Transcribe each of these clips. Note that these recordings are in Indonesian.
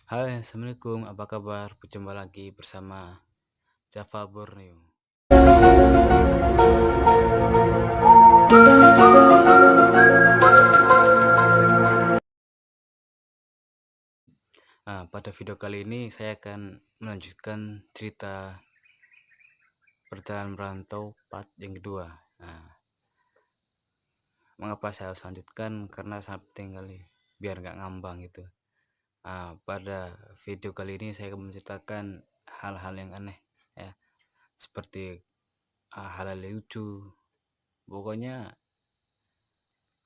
Hai, Assalamualaikum. Apa kabar? Berjumpa lagi bersama Java Borneo. Nah, pada video kali ini saya akan melanjutkan cerita perjalanan merantau part yang kedua. Nah, mengapa saya harus lanjutkan? Karena sangat penting kali, biar nggak ngambang gitu. Nah, pada video kali ini saya akan menceritakan hal-hal yang aneh, ya, seperti hal-hal lucu. Pokoknya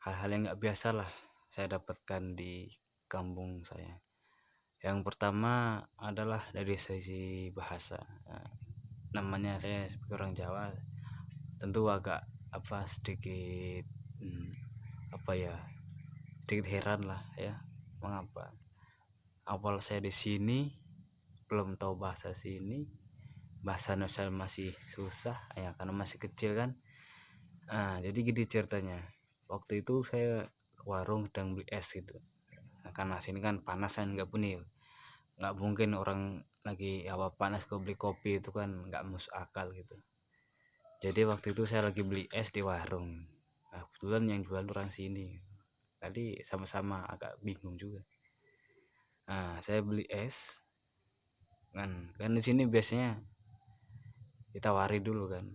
hal-hal yang nggak biasa lah saya dapatkan di kampung saya. Yang pertama adalah dari sisi bahasa. Nah, namanya saya sebagai orang Jawa tentu agak sedikit sedikit heran lah ya, mengapa awal saya di sini belum tahu bahasa sini, bahasa Indonesia masih susah ya karena masih kecil kan. Jadi gini ceritanya, waktu itu saya ke warung sedang beli es gitu. Karena sini kan panas kan, nggak mungkin orang lagi hawa panas ke beli kopi, itu kan nggak masuk akal gitu. Jadi waktu itu saya lagi beli es di warung. Nah, kebetulan yang jual orang sini. Tadi sama-sama agak bingung juga. Nah, saya beli es kan di sini biasanya ditawari dulu kan,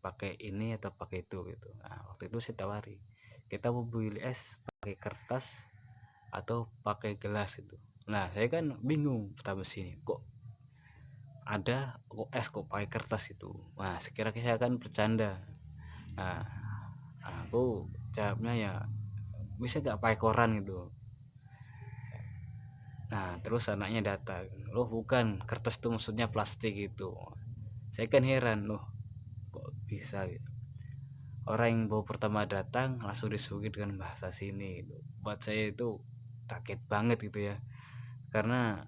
pakai ini atau pakai itu gitu. Nah, waktu itu saya tawari, kita mau beli es pakai kertas atau pakai gelas itu. Nah, saya kan bingung pertama sini, kok es kok pakai kertas itu. Nah, sekira saya akan bercanda. Nah, aku jawabnya ya bisa gak pakai koran gitu. Nah, terus anaknya datang, loh bukan, kertas itu maksudnya plastik gitu. Saya kan heran, loh kok bisa gitu. Orang yang baru pertama datang langsung disuguhi dengan bahasa sini gitu. Buat saya itu kaget banget gitu ya, karena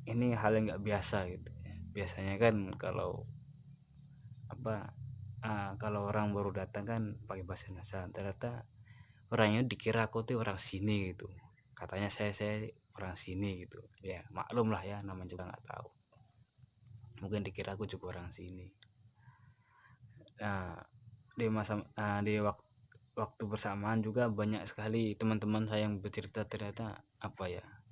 ini hal yang nggak biasa gitu. Biasanya kan kalau orang baru datang kan pakai bahasa Indonesia, ternyata orangnya dikira aku tuh orang sini gitu. Katanya saya orang sini gitu. Ya maklum lah ya, namanya juga nggak tahu. Mungkin dikira aku juga orang sini. Nah, di waktu bersamaan juga banyak sekali teman-teman saya yang bercerita, ternyata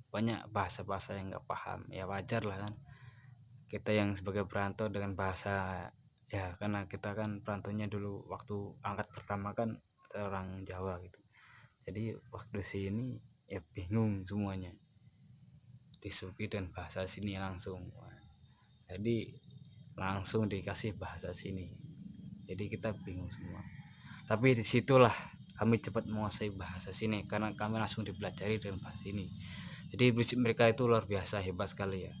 banyak bahasa-bahasa yang nggak paham. Ya wajar lah kan. Kita yang sebagai perantau dengan bahasa, ya karena kita kan perantaunya dulu waktu angkat pertama kan orang Jawa gitu. Jadi waktu sini ya bingung semuanya, disuguhi dan bahasa sini langsung. Jadi langsung dikasih bahasa sini, jadi kita bingung semua. Tapi disitulah kami cepat menguasai bahasa sini karena kami langsung dipelajari dengan bahasa ini. Jadi mereka itu luar biasa, hebat sekali ya.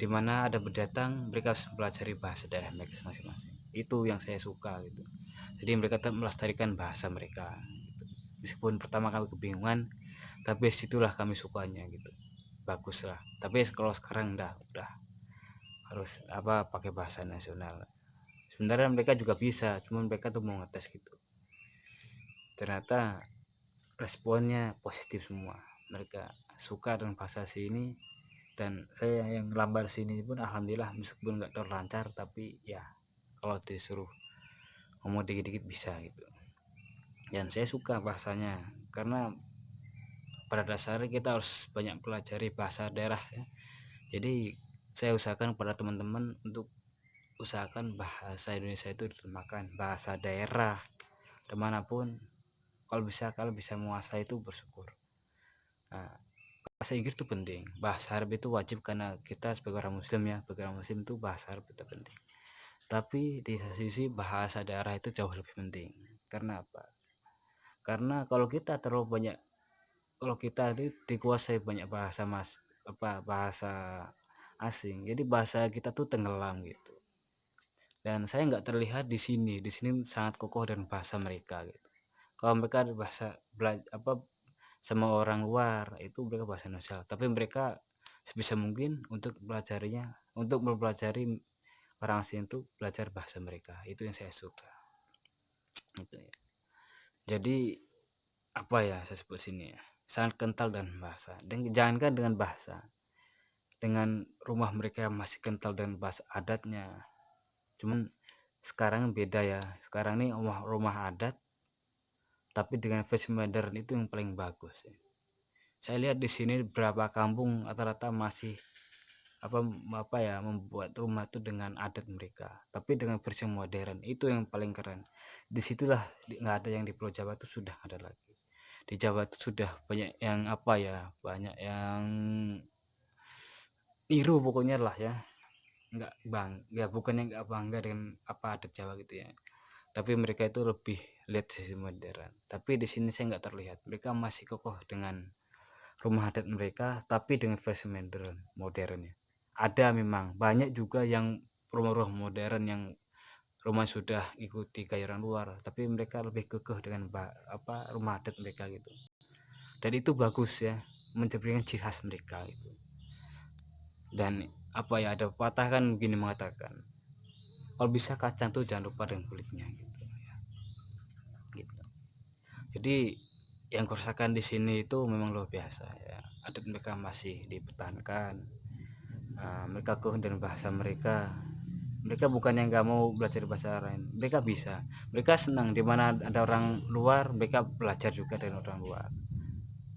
Dimana ada berdatang, mereka harus mempelajari bahasa daerah mereka masing-masing. Itu yang saya suka gitu. Jadi mereka tetap melestarikan bahasa mereka gitu. Meskipun pertama kami kebingungan, tapi situlah kami sukanya gitu. Bagus lah. Tapi kalau sekarang udah harus pakai bahasa nasional. Sebenarnya mereka juga bisa, cuman mereka tuh mau ngetes gitu. Ternyata responnya positif semua, mereka suka dengan bahasa sini. Dan saya yang lambar sini pun alhamdulillah, meskipun nggak terlancar, tapi ya kalau disuruh ngomong dikit-dikit bisa gitu. Dan saya suka bahasanya karena pada dasarnya kita harus banyak pelajari bahasa daerah ya. Jadi saya usahakan pada teman-teman untuk usahakan bahasa Indonesia itu diterjemahkan bahasa daerah dimanapun. Kalau bisa menguasai itu bersyukur. Nah, bahasa Inggris itu penting, bahasa Arab itu wajib karena kita sebagai orang muslim ya, sebagai orang muslim itu bahasa Arab itu penting. Tapi di sisi bahasa daerah itu jauh lebih penting. Karena apa? Karena kalau kita dikuasai banyak bahasa asing, jadi bahasa kita tuh tenggelam gitu. Dan saya nggak terlihat di sini sangat kokoh dan bahasa mereka gitu. Kalau mereka bahasa sama orang luar itu mereka bahasa Indonesia, tapi mereka sebisa mungkin untuk mempelajari orang asing itu belajar bahasa mereka. Itu yang saya suka itu ya. Jadi saya sebut sini ya, sangat kental dengan bahasa, dan jangankan dengan bahasa, dengan rumah mereka masih kental dengan bahasa adatnya. Cuman sekarang beda ya, sekarang nih rumah adat tapi dengan versi modern itu yang paling bagus ya. Saya lihat di sini beberapa kampung rata-rata masih apa ya, membuat rumah itu dengan adat mereka tapi dengan versi modern, itu yang paling keren. Disitulah nggak ada yang di Pulau Jawa itu sudah ada lagi. Di Jawa itu sudah banyak yang apa ya, banyak yang tiru pokoknya lah ya, nggak bang ya, bukannya nggak bangga dengan apa adat Jawa gitu ya, tapi mereka itu lebih lihat sisi modern. Tapi di sini saya nggak terlihat, mereka masih kokoh dengan rumah adat mereka tapi dengan versi modernnya. Ada memang banyak juga yang rumah-rumah modern yang rumah sudah ikuti gaya orang luar, tapi mereka lebih kekeh dengan rumah adat mereka gitu. Dan itu bagus ya, mencerminkan ciri khas mereka itu. Dan apa ya, ada pepatah kan begini mengatakan, kalau bisa kacang tuh jangan lupa dengan kulitnya gitu ya. Gitu. Jadi yang kerusakan di sini itu memang luar biasa ya. Adat mereka masih dipertahankan. Mereka kekeh dengan bahasa mereka. Mereka bukan yang nggak mau belajar bahasa lain, mereka bisa, mereka senang di mana ada orang luar, mereka belajar juga dari orang luar.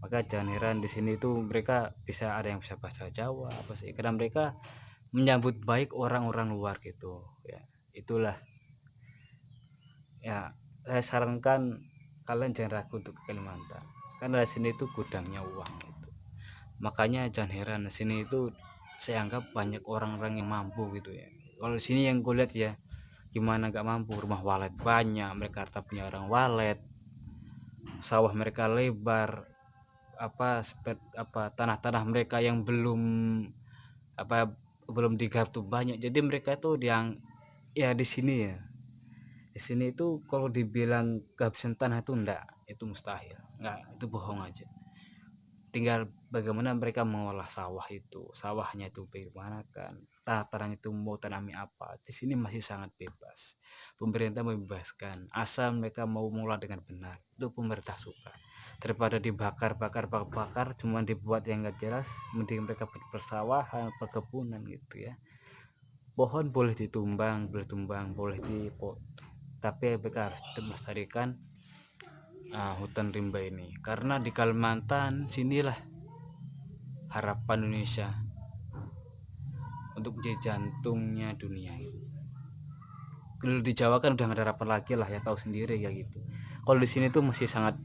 Maka jangan heran di sini tuh mereka bisa, ada yang bisa bahasa Jawa apa sih, karena mereka menyambut baik orang-orang luar gitu ya. Itulah ya, saya sarankan kalian jangan ragu untuk ke Kalimantan, karena di sini itu gudangnya uang gitu. Makanya jangan heran di sini itu saya anggap banyak orang-orang yang mampu gitu ya. Kalau di sini yang gue lihat ya, gimana nggak mampu, rumah walet banyak, mereka punya orang walet, sawah mereka lebar, tanah-tanah mereka yang apa belum digarap tuh banyak. Jadi mereka tuh yang ya di sini ya, di sini itu kalau dibilang kehabisan tanah itu enggak, itu mustahil, enggak, itu bohong aja. Tinggal bagaimana mereka mengolah sawah itu, sawahnya itu bagaimana kan, tanah itu mau tanami apa, di sini masih sangat bebas. Pemerintah membebaskan asal mereka mau mengolah dengan benar, itu pemerintah suka. Daripada dibakar cuma dibuat yang gak jelas, mending mereka persawahan, perkebunan gitu ya. Pohon boleh ditumbang, boleh tumbang, boleh tapi mereka harus melestarikan hutan rimba ini, karena di Kalimantan sinilah harapan Indonesia untuk menjadi jantungnya dunia itu. Kalau di Jawa kan udah gak ada harapan lagi lah ya, tahu sendiri ya gitu. Kalau di sini tuh masih sangat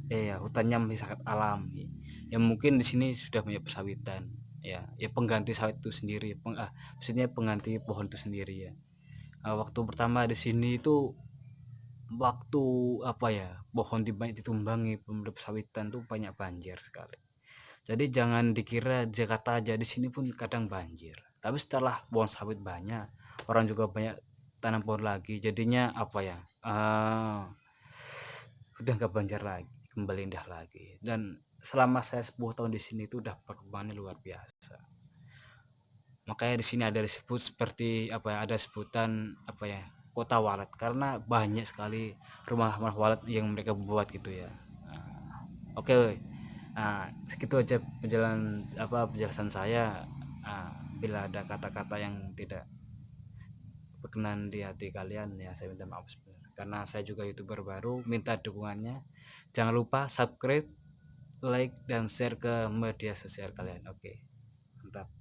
ya, hutannya masih sangat alami ya, mungkin di sini sudah banyak persawitan ya, pengganti sawit itu sendiri, maksudnya pengganti pohon itu sendiri ya. Waktu pertama di sini itu, waktu apa ya, pohon banyak ditumbangi, pemuda persawitan tuh banyak banjir sekali. Jadi jangan dikira Jakarta aja, di sini pun kadang banjir. Tapi setelah pohon sawit banyak, orang juga banyak tanam pohon lagi, jadinya apa ya, udah nggak banjir lagi, kembali indah lagi. Dan selama saya 10 tahun di sini itu udah perkembangannya luar biasa. Makanya di sini ada disebut seperti apa ya, ada sebutan apa ya, kota walet, karena banyak sekali rumah-rumah walet yang mereka buat gitu ya. Oke, segitu aja penjelasan saya. Bila ada kata-kata yang tidak berkenan di hati kalian ya, saya minta maaf sebenarnya, karena saya juga youtuber baru, minta dukungannya. Jangan lupa subscribe, like, dan share ke media sosial kalian. Oke, mantap.